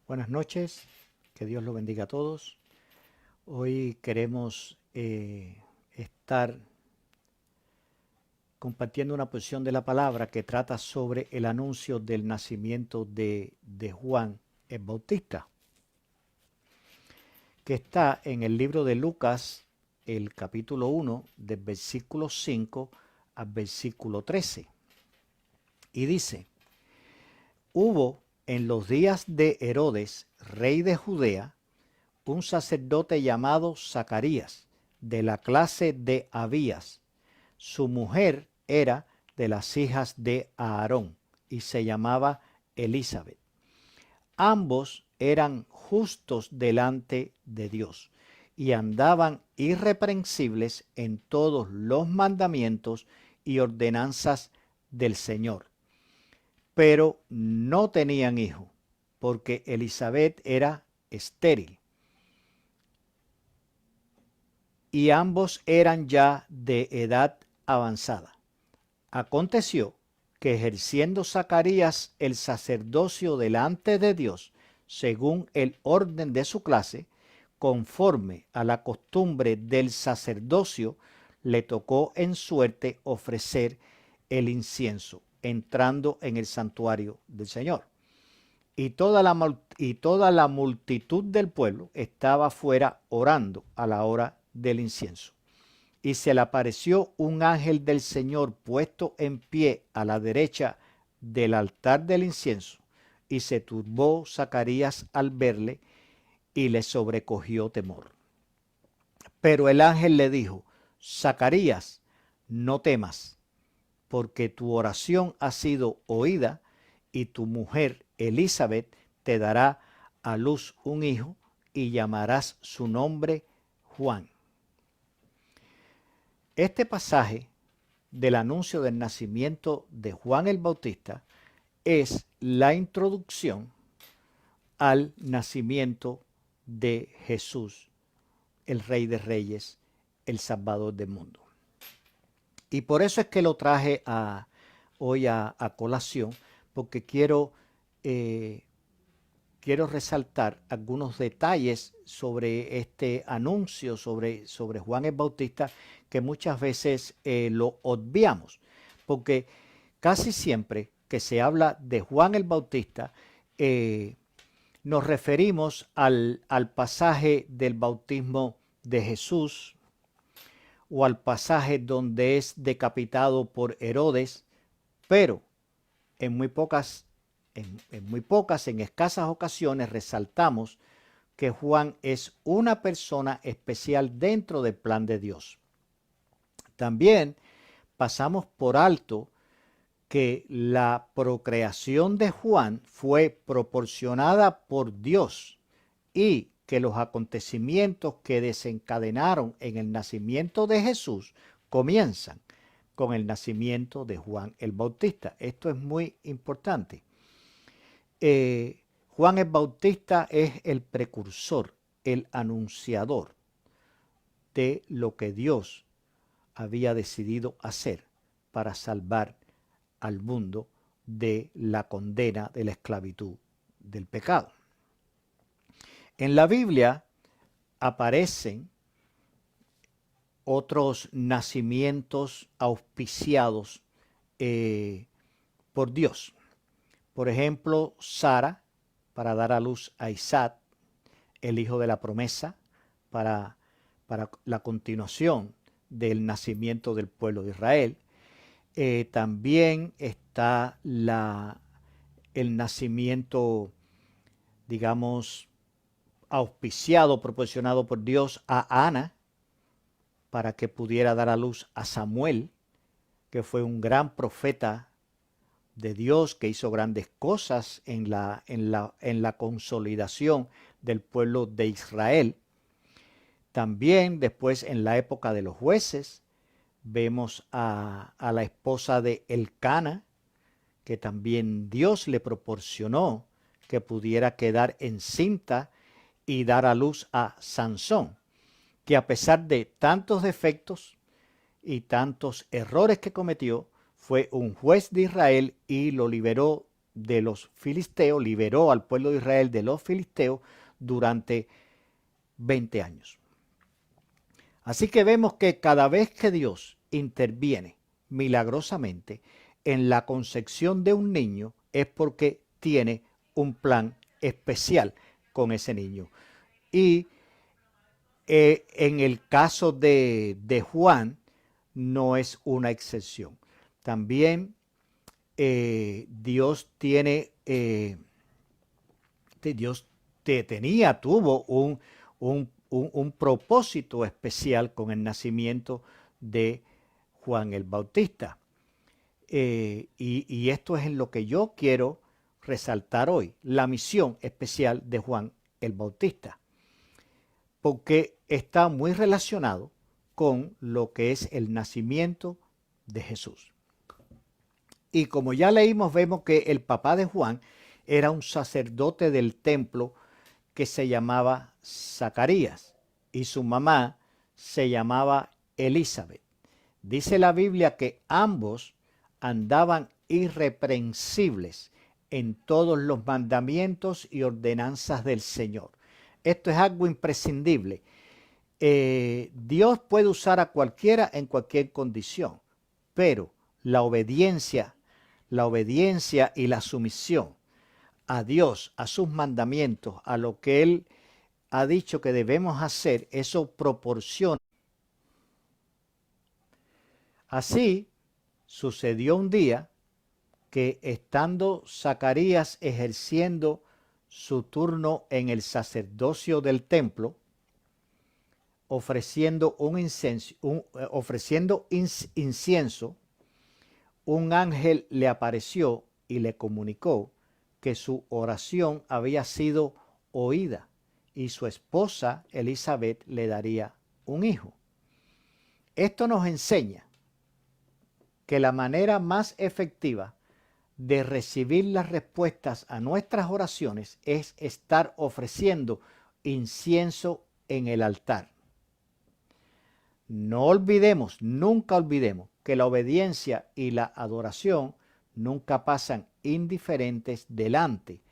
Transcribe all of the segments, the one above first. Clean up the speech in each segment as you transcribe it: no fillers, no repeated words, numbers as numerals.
Buenas noches, que Dios lo bendiga a todos. Hoy queremos estar compartiendo una porción de la palabra que trata sobre el anuncio del nacimiento de Juan el Bautista, que está en el libro de Lucas, el capítulo 1, del versículo 5 al versículo 13. Y dice: Hubo en los días de Herodes, rey de Judea, un sacerdote llamado Zacarías, de la clase de Abías. Su mujer era de las hijas de Aarón y se llamaba Elizabeth. Ambos eran justos delante de Dios y andaban irreprensibles en todos los mandamientos y ordenanzas del Señor. Pero no tenían hijo, porque Elizabeth era estéril y ambos eran ya de edad avanzada. Aconteció que ejerciendo Zacarías el sacerdocio delante de Dios, según el orden de su clase, conforme a la costumbre del sacerdocio, le tocó en suerte ofrecer el incienso, entrando en el santuario del Señor. Y toda la multitud del pueblo estaba fuera orando a la hora del incienso. Y se le apareció un ángel del Señor puesto en pie a la derecha del altar del incienso, y se turbó Zacarías al verle, y le sobrecogió temor. Pero el ángel le dijo: Zacarías, no temas, porque tu oración ha sido oída, y tu mujer Elizabeth te dará a luz un hijo, y llamarás su nombre Juan. Este pasaje del anuncio del nacimiento de Juan el Bautista es la introducción al nacimiento de Jesús, el Rey de Reyes, el Salvador del mundo. Y por eso es que lo traje hoy a colación, porque quiero resaltar algunos detalles sobre este anuncio, sobre Juan el Bautista, que muchas veces lo obviamos, porque casi siempre que se habla de Juan el Bautista, nos referimos al pasaje del bautismo de Jesús, o al pasaje donde es decapitado por Herodes, pero en en escasas ocasiones resaltamos que Juan es una persona especial dentro del plan de Dios. También pasamos por alto que la procreación de Juan fue proporcionada por Dios y que los acontecimientos que desencadenaron en el nacimiento de Jesús comienzan con el nacimiento de Juan el Bautista. Esto es muy importante. Juan el Bautista es el precursor, el anunciador de lo que Dios había decidido hacer para salvar al mundo de la condena de la esclavitud del pecado. En la Biblia aparecen otros nacimientos auspiciados por Dios. Por ejemplo, Sara, para dar a luz a Isaac, el hijo de la promesa, para la continuación del nacimiento del pueblo de Israel. También está el nacimiento, digamos, auspiciado, proporcionado por Dios a Ana, para que pudiera dar a luz a Samuel, que fue un gran profeta de Dios, que hizo grandes cosas en la consolidación del pueblo de Israel. También después, en la época de los jueces, vemos a la esposa de Elcana, que también Dios le proporcionó que pudiera quedar encinta y dar a luz a Sansón, que a pesar de tantos defectos y tantos errores que cometió, fue un juez de Israel y lo liberó de los filisteos, liberó al pueblo de Israel de los filisteos durante 20 años. Así que vemos que cada vez que Dios interviene milagrosamente en la concepción de un niño es porque tiene un plan especial con ese niño. Y en el caso de Juan no es una excepción. También Dios tuvo un propósito especial con el nacimiento de Juan el Bautista. Y esto es en lo que yo quiero resaltar hoy, la misión especial de Juan el Bautista, porque está muy relacionado con lo que es el nacimiento de Jesús. Y como ya leímos, vemos que el papá de Juan era un sacerdote del templo que se llamaba Zacarías y su mamá se llamaba Elizabeth. Dice la Biblia que ambos andaban irreprensibles en todos los mandamientos y ordenanzas del Señor. Esto es algo imprescindible. Dios puede usar a cualquiera en cualquier condición, pero la obediencia y la sumisión a Dios, a sus mandamientos, a lo que Él ha dicho que debemos hacer, eso proporciona. Así sucedió un día que estando Zacarías ejerciendo su turno en el sacerdocio del templo, ofreciendo incienso, un ángel le apareció y le comunicó que su oración había sido oída y su esposa Elizabeth le daría un hijo. Esto nos enseña que la manera más efectiva de recibir las respuestas a nuestras oraciones es estar ofreciendo incienso en el altar. No olvidemos, nunca olvidemos que la obediencia y la adoración nunca pasan indiferentes delante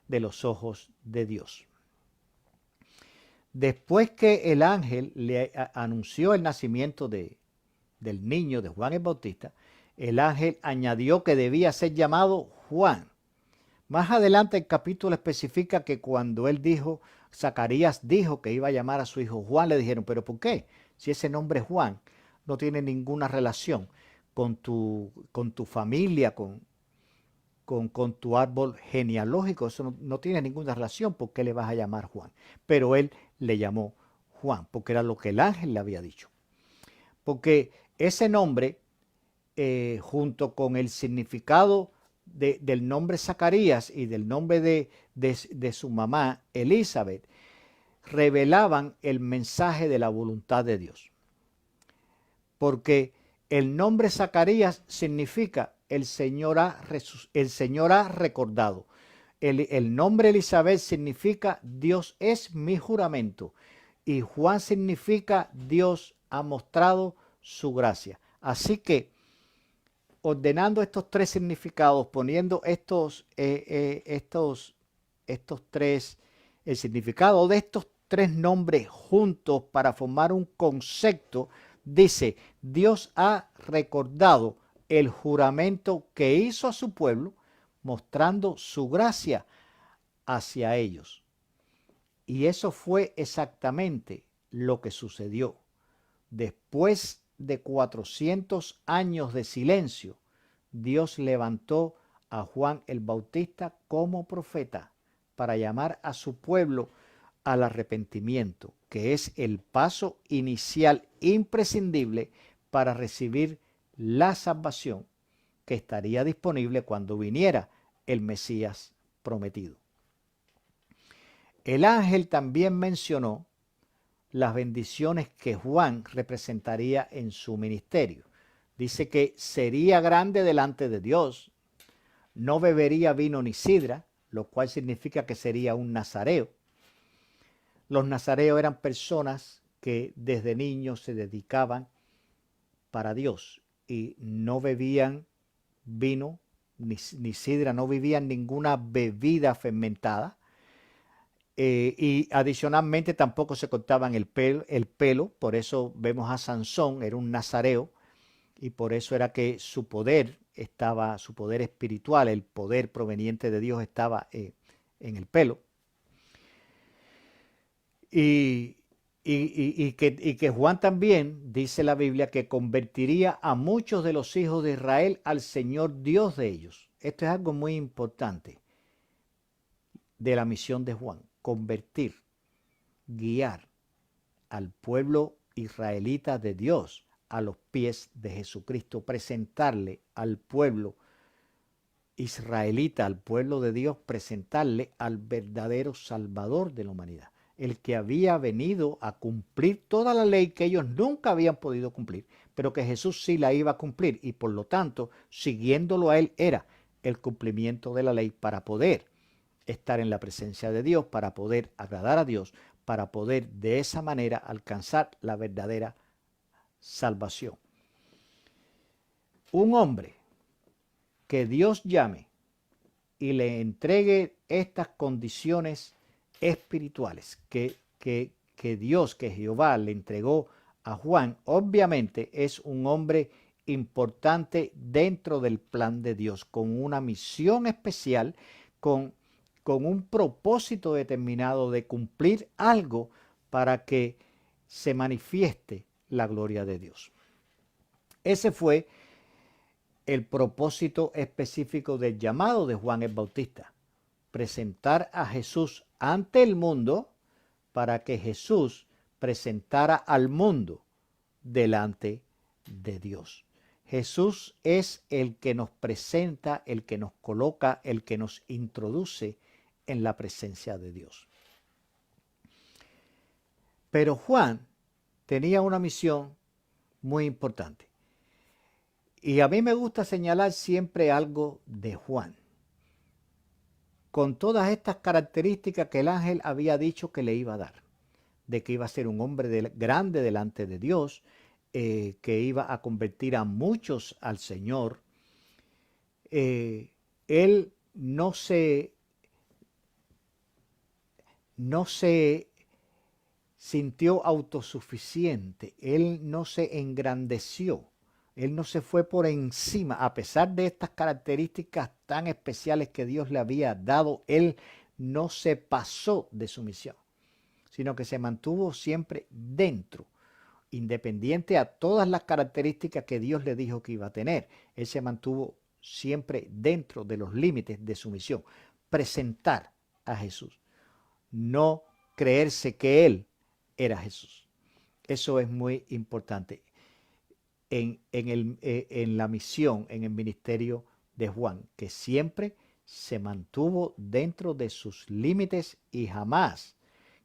de los ojos de Dios. Después que el ángel le anunció el nacimiento del niño de Juan el Bautista, el ángel añadió que debía ser llamado Juan. Más adelante el capítulo especifica que cuando Zacarías dijo que iba a llamar a su hijo Juan, le dijeron, ¿pero por qué? Si ese nombre Juan no tiene ninguna relación con tu familia, con tu árbol genealógico, eso no tiene ninguna relación, ¿por qué le vas a llamar Juan? Pero él le llamó Juan, porque era lo que el ángel le había dicho. Porque ese nombre, junto con el significado del nombre Zacarías y del nombre de su mamá Elizabeth, revelaban el mensaje de la voluntad de Dios. Porque el nombre Zacarías significa el Señor ha recordado. El nombre Elizabeth significa Dios es mi juramento. Y Juan significa Dios ha mostrado su gracia. Así que, ordenando estos tres significados, poniendo estos tres, el significado de estos tres nombres juntos para formar un concepto, dice, Dios ha recordado el juramento que hizo a su pueblo, mostrando su gracia hacia ellos. Y eso fue exactamente lo que sucedió. Después de 400 años de silencio, Dios levantó a Juan el Bautista como profeta para llamar a su pueblo al arrepentimiento, que es el paso inicial imprescindible para recibir la salvación que estaría disponible cuando viniera el Mesías prometido. El ángel también mencionó las bendiciones que Juan representaría en su ministerio. Dice que sería grande delante de Dios, no bebería vino ni sidra, lo cual significa que sería un nazareo. Los nazareos eran personas que desde niños se dedicaban para Dios y no bebían vino ni sidra, no bebían ninguna bebida fermentada. Y adicionalmente tampoco se cortaban el pelo, por eso vemos a Sansón, era un nazareo, y por eso era que su poder espiritual, el poder proveniente de Dios estaba en el pelo. Y, que Juan también, dice la Biblia, que convertiría a muchos de los hijos de Israel al Señor Dios de ellos. Esto es algo muy importante de la misión de Juan, convertir, guiar al pueblo israelita de Dios a los pies de Jesucristo, presentarle al pueblo israelita, al pueblo de Dios, presentarle al verdadero Salvador de la humanidad, el que había venido a cumplir toda la ley que ellos nunca habían podido cumplir, pero que Jesús sí la iba a cumplir, y por lo tanto, siguiéndolo a él era el cumplimiento de la ley para poder estar en la presencia de Dios, para poder agradar a Dios, para poder de esa manera alcanzar la verdadera salvación. Un hombre que Dios llame y le entregue estas condiciones espirituales que Dios, que Jehová le entregó a Juan, obviamente es un hombre importante dentro del plan de Dios, con una misión especial, con un propósito determinado de cumplir algo para que se manifieste la gloria de Dios. Ese fue el propósito específico del llamado de Juan el Bautista: presentar a Jesús ante el mundo para que Jesús presentara al mundo delante de Dios. Jesús es el que nos presenta, el que nos coloca, el que nos introduce en la presencia de Dios. Pero Juan tenía una misión muy importante. Y a mí me gusta señalar siempre algo de Juan. Con todas estas características que el ángel había dicho que le iba a dar, de que iba a ser un hombre grande delante de Dios, que iba a convertir a muchos al Señor, él no se sintió autosuficiente, él no se engrandeció, él no se fue por encima. A pesar de estas características tan especiales que Dios le había dado, él no se pasó de su misión, sino que se mantuvo siempre dentro, independiente a todas las características que Dios le dijo que iba a tener. Él se mantuvo siempre dentro de los límites de su misión: presentar a Jesús, no creerse que él era Jesús. Eso es muy importante en la misión, en el ministerio de Juan, que siempre se mantuvo dentro de sus límites y jamás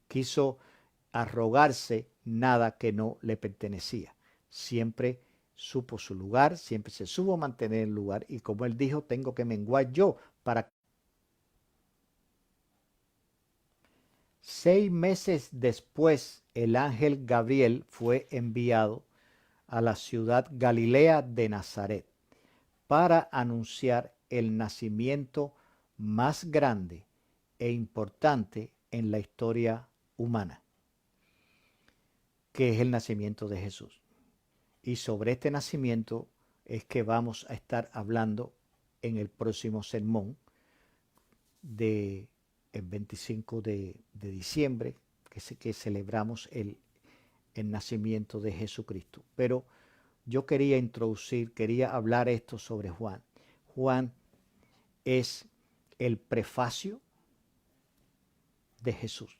quiso arrogarse nada que no le pertenecía. Siempre supo su lugar, siempre se supo mantener el lugar, y como él dijo, tengo que menguar yo para... 6 meses después, el ángel Gabriel fue enviado a la ciudad Galilea de Nazaret para anunciar el nacimiento más grande e importante en la historia humana, que es el nacimiento de Jesús. Y sobre este nacimiento es que vamos a estar hablando en el próximo sermón del 25 de diciembre, que celebramos el nacimiento de Jesucristo. Pero yo quería hablar esto sobre Juan. Juan es el prefacio de Jesús.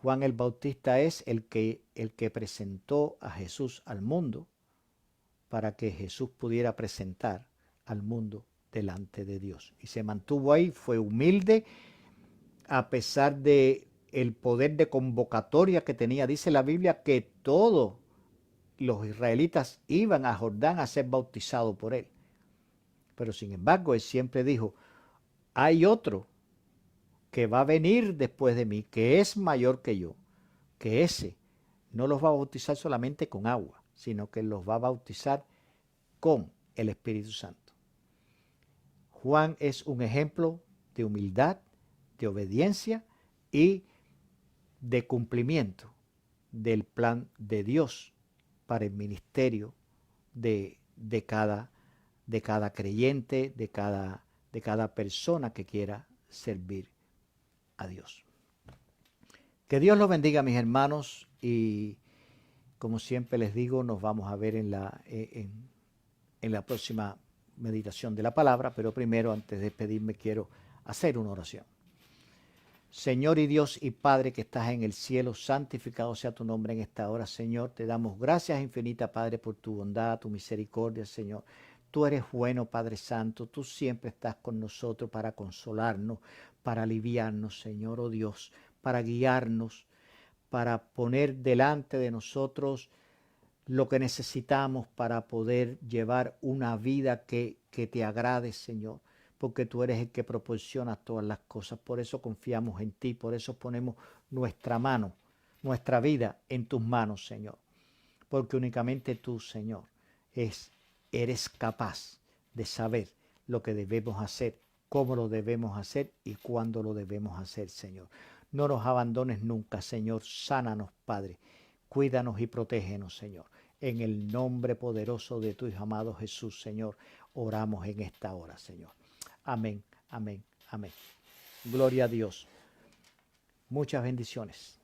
Juan el Bautista es el que presentó a Jesús al mundo para que Jesús pudiera presentar al mundo delante de Dios. Y se mantuvo ahí, fue humilde a pesar de el poder de convocatoria que tenía. Dice la Biblia que todos los israelitas iban a Jordán a ser bautizados por él. Pero sin embargo, él siempre dijo: hay otro que va a venir después de mí, que es mayor que yo, que ese no los va a bautizar solamente con agua, sino que los va a bautizar con el Espíritu Santo. Juan es un ejemplo de humildad, de obediencia y de cumplimiento del plan de Dios para el ministerio de cada creyente, de cada persona que quiera servir a Dios. Que Dios los bendiga, mis hermanos, y como siempre les digo, nos vamos a ver en la próxima meditación de la palabra, pero primero, antes de despedirme, quiero hacer una oración. Señor y Dios y Padre que estás en el cielo, santificado sea tu nombre en esta hora, Señor. Te damos gracias infinitas, Padre, por tu bondad, tu misericordia, Señor. Tú eres bueno, Padre Santo. Tú siempre estás con nosotros para consolarnos, para aliviarnos, Señor, oh Dios, para guiarnos, para poner delante de nosotros lo que necesitamos para poder llevar una vida que te agrade, Señor, porque tú eres el que proporciona todas las cosas. Por eso confiamos en ti, por eso ponemos nuestra mano, nuestra vida en tus manos, Señor, porque únicamente tú, Señor, eres capaz de saber lo que debemos hacer, cómo lo debemos hacer y cuándo lo debemos hacer, Señor. No nos abandones nunca, Señor. Sánanos, Padre. Cuídanos y protégenos, Señor. En el nombre poderoso de tu Hijo amado Jesús, Señor, oramos en esta hora, Señor. Amén, amén, amén. Gloria a Dios. Muchas bendiciones.